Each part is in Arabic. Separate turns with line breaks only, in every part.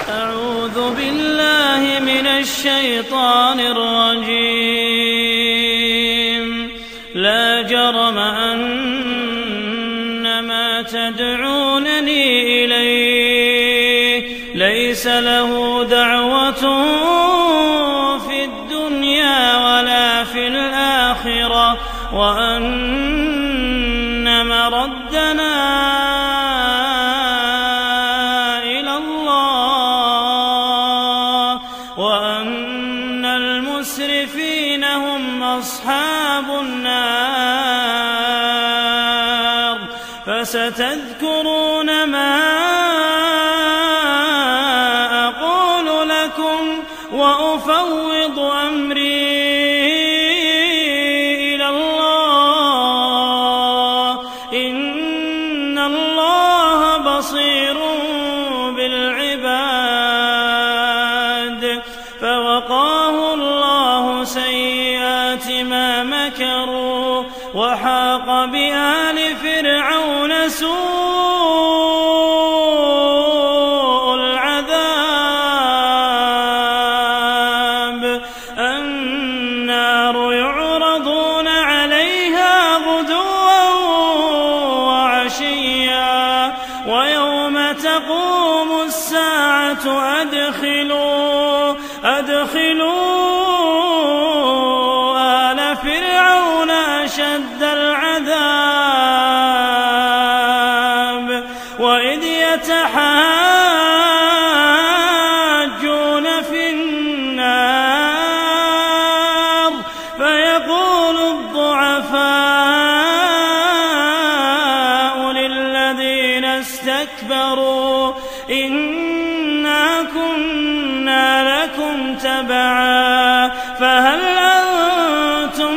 أعوذ بالله من الشيطان الرجيم. لا جرم أن ما تدعونني إليه ليس له دعوة في الدنيا ولا في الآخرة، وأن مردنا إلى الله، وأن المسرفين هم أصحاب النار. فستذكرون ما أقول لكم وأفوض أمري إلى الله، إن الله بصير بالعباد. فوقاه الله سيئات ما مكروا، وحاق بآل فرعون سوء العذاب. النار يعرضون عليها غدوا وعشيا، ويوم تقوم الساعة أدخلوا آل فرعون أشد العذاب. وإذ يتحاجون في النار فيقول الضعفاء للذين استكبروا إنا كنا لكم تبعا فهل أنتم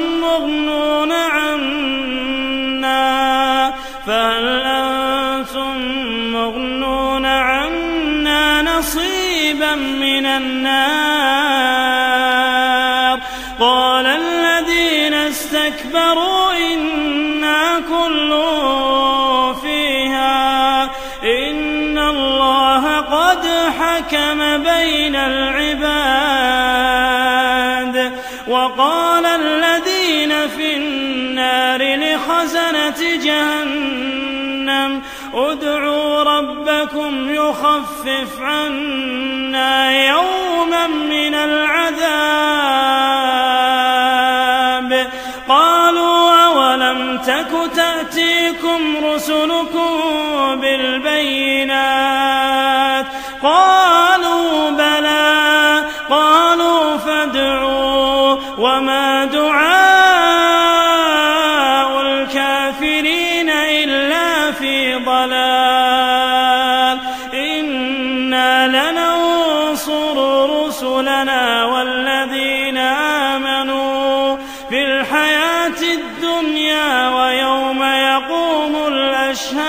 مغنون عنا نصيبا من النار؟ قال الذين استكبروا إنا كل فيها إن الله قد حكم بين العباد. وقال الذين في النار لخزنة جهنم ادعوا ربكم يخفف عنا يوما من العذاب. قالوا أولم تك تأتيكم رسلكم بالبينات؟ قالوا بلى. قالوا فادعوا. وما دعاء الكافرين إلا في ضلال. إنا لننصر رسلنا والذين آمنوا في الحياة الدنيا ويوم يقوم الأشهاد،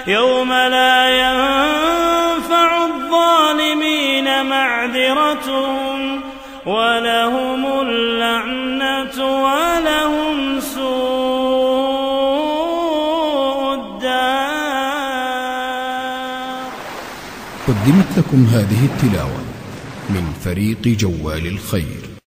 يوم لا ينفع الظالمين معذرتهم ولهم اللعنة ولهم سوء الدار.
قدمت لكم هذه التلاوة من فريق جوال الخير.